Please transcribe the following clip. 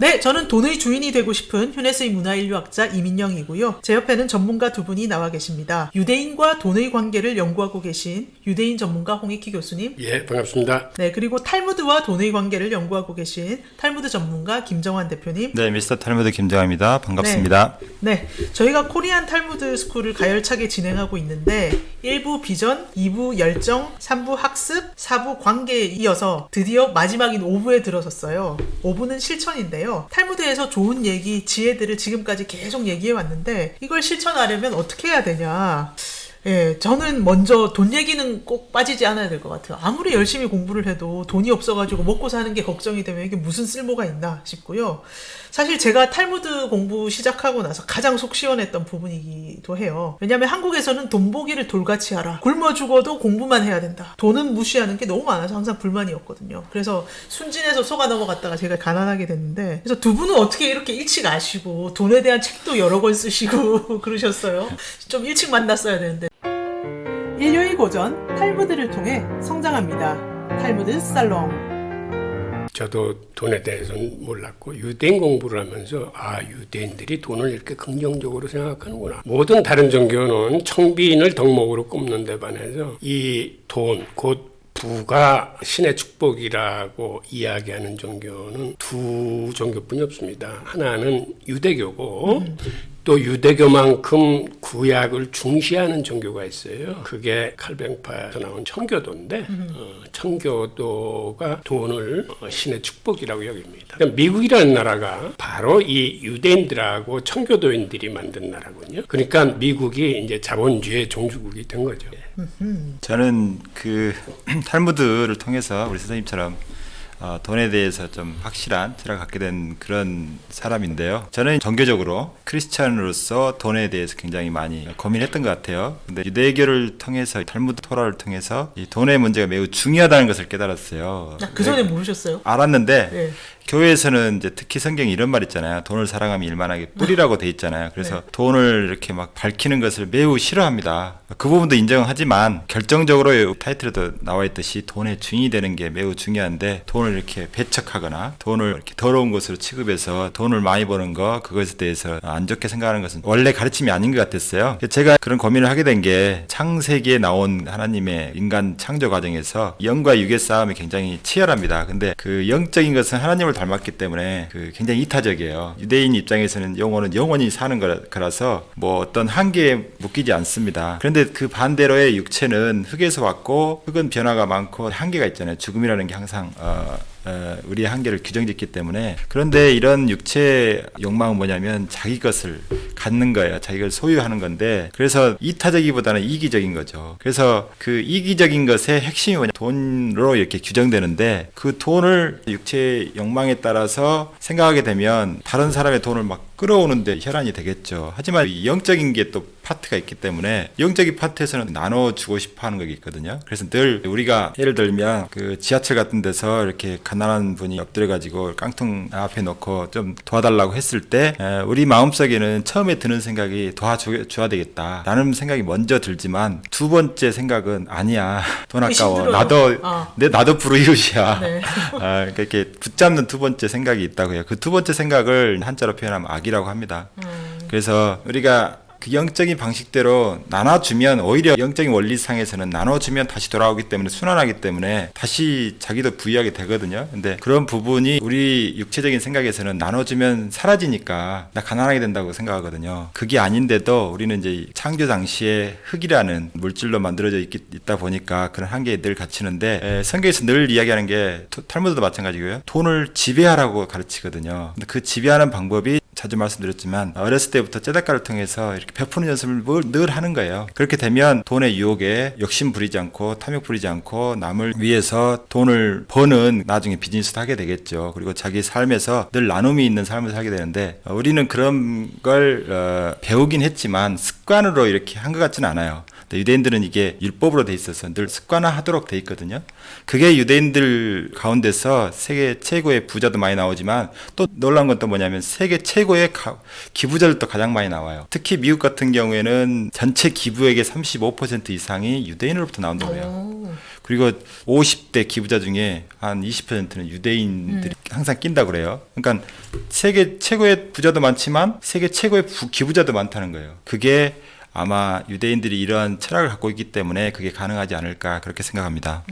네, 저는 돈의 주인이 되고 싶은 휴넷의 문화인류학자 이민영이고요. 제 옆에는 전문가 두 분이 나와 계십니다. 유대인과 돈의 관계를 연구하고 계신 유대인 전문가 홍익희 교수님. 예, 반갑습니다. 네, 그리고 탈무드와 돈의 관계를 연구하고 계신 탈무드 전문가 김정환 대표님. 네, 미스터 탈무드 김정환입니다. 반갑습니다. 네, 저희가 코리안 탈무드 스쿨을 가열차게 진행하고 있는데 1부 비전, 2부 열정, 3부 학습, 4부 관계에 이어서 드디어 마지막인 5부에 들어섰어요. 5부는 실천인데요. 탈무드에서 좋은 얘기, 지혜들을 지금까지 계속 얘기해 왔는데 이걸 실천하려면 어떻게 해야 되냐. 예, 저는 먼저 돈 얘기는 꼭 빠지지 않아야 될 것 같아요. 아무리 열심히 공부를 해도 돈이 없어가지고 먹고 사는 게 걱정이 되면 이게 무슨 쓸모가 있나 싶고요. 사실 제가 탈무드 공부 시작하고 나서 가장 속 시원했던 부분이기도 해요. 왜냐하면 한국에서는 돈 보기를 돌같이 하라. 굶어 죽어도 공부만 해야 된다. 돈은 무시하는 게 너무 많아서 항상 불만이었거든요. 그래서 순진해서 속아 넘어갔다가 제가 가난하게 됐는데, 그래서 두 분은 어떻게 이렇게 일찍 아시고 돈에 대한 책도 여러 권 쓰시고 그러셨어요? 좀 일찍 만났어야 되는데. 인류의 고전 탈무드를 통해 성장합니다. 탈무드 살롱. 저도 돈에 대해서는 몰랐고 유대인 공부를 하면서 유대인들이 돈을 이렇게 긍정적으로 생각하는구나. 모든 다른 종교는 청비인을 덕목으로 꼽는 데 반해서 이 돈, 곧 부가 신의 축복이라고 이야기하는 종교는 두 종교뿐이 없습니다. 하나는 유대교고 또 유대교만큼 구약을 중시하는 종교가 있어요. 그게 칼뱅파에서 나온 청교도인데 청교도가 돈을 신의 축복이라고 여깁니다. 그러니까 미국이라는 나라가 바로 이 유대인들하고 청교도인들이 만든 나라군요. 그러니까 미국이 이제 자본주의 종주국이 된 거죠. 저는 그 탈무드를 통해서 우리 선생님처럼 돈에 대해서 좀 확실한 철학을 갖게 된 그런 사람인데요. 저는 종교적으로 크리스찬으로서 돈에 대해서 굉장히 많이 고민했던 것 같아요. 근데 유대교를 통해서 탈무드 토라를 통해서 이 돈의 문제가 매우 중요하다는 것을 깨달았어요. 그 전에 모르셨어요? 알았는데 네. 교회에서는 이제 특히 성경에 이런 말 있잖아요. 돈을 사랑하면 일만하게 뿌리라고 돼 있잖아요. 그래서 네. 돈을 이렇게 막 밝히는 것을 매우 싫어합니다. 그 부분도 인정하지만 결정적으로 타이틀에도 나와 있듯이 돈의 주인이 되는 게 매우 중요한데 돈을 이렇게 배척하거나 돈을 이렇게 더러운 것으로 취급해서 돈을 많이 버는 거 그것에 대해서 안 좋게 생각하는 것은 원래 가르침이 아닌 것 같았어요. 제가 그런 고민을 하게 된 게 창세기에 나온 하나님의 인간 창조 과정에서 영과 육의 싸움이 굉장히 치열합니다. 근데 그 영적인 것은 하나님을 닮았기 때문에 그 굉장히 이타적이에요. 유대인 입장에서는 영혼은 영원히 사는 거라서 뭐 어떤 한계에 묶이지 않습니다. 그런데 그 반대로의 육체는 흙에서 왔고 흙은 변화가 많고 한계가 있잖아요. 죽음이라는 게 항상 우리의 한계를 규정짓기 때문에. 그런데 이런 육체의 욕망은 뭐냐면 자기 것을 갖는 거예요. 자기 걸 소유하는 건데, 그래서 이타적이보다는 이기적인 거죠. 그래서 그 이기적인 것의 핵심이 뭐냐, 돈으로 이렇게 규정되는데 그 돈을 육체의 욕망에 따라서 생각하게 되면 다른 사람의 돈을 막 끌어오는데 혈안이 되겠죠. 하지만 영적인 게 또 파트가 있기 때문에 영적인 파트에서는 나눠주고 싶어 하는 게 있거든요. 그래서 늘 우리가 예를 들면 그 지하철 같은 데서 이렇게 가난한 분이 엎드려가지고 깡통 앞에 놓고 좀 도와달라고 했을 때 우리 마음속에는 처음에 드는 생각이 도와줘야 되겠다 라는 생각이 먼저 들지만 두 번째 생각은 아니야, 돈 아까워, 나도 불우이웃이야. 네. 그러니까 이렇게 붙잡는 두 번째 생각이 있다고요. 그 두 번째 생각을 한자로 표현하면 악이라고 합니다. 그래서 우리가 그 영적인 방식대로 나눠주면 오히려 영적인 원리상에서는 나눠주면 다시 돌아오기 때문에 순환하기 때문에 다시 자기도 부유하게 되거든요. 근데 그런 부분이 우리 육체적인 생각에서는 나눠주면 사라지니까 나 가난하게 된다고 생각하거든요. 그게 아닌데도 우리는 이제 창조 당시에 흙이라는 물질로 만들어져 있다 보니까 그런 한계에 늘 갇히는데 성경에서 늘 이야기하는 게 탈무드도 마찬가지고요. 돈을 지배하라고 가르치거든요. 근데 그 지배하는 방법이 자주 말씀드렸지만 어렸을 때부터 째다가를 통해서 이렇게 베푸는 연습을 늘 하는 거예요. 그렇게 되면 돈의 유혹에 욕심 부리지 않고 탐욕 부리지 않고 남을 위해서 돈을 버는 나중에 비즈니스도 하게 되겠죠. 그리고 자기 삶에서 늘 나눔이 있는 삶을 살게 되는데 우리는 그런 걸 배우긴 했지만 습관으로 이렇게 한 것 같지는 않아요. 유대인들은 이게 율법으로 돼 있어서 늘 습관화하도록 돼 있거든요. 그게 유대인들 가운데서 세계 최고의 부자도 많이 나오지만 또 놀라운 건 또 뭐냐면 세계 최고의 기부자들도 가장 많이 나와요. 특히 미국 같은 경우에는 전체 기부액의 35% 이상이 유대인으로부터 나온다고 해요. 그리고 50대 기부자 중에 한 20%는 유대인들이 항상 낀다고 그래요. 그러니까 세계 최고의 부자도 많지만 세계 최고의 기부자도 많다는 거예요. 그게 아마 유대인들이 이러한 철학을 갖고 있기 때문에 그게 가능하지 않을까 그렇게 생각합니다.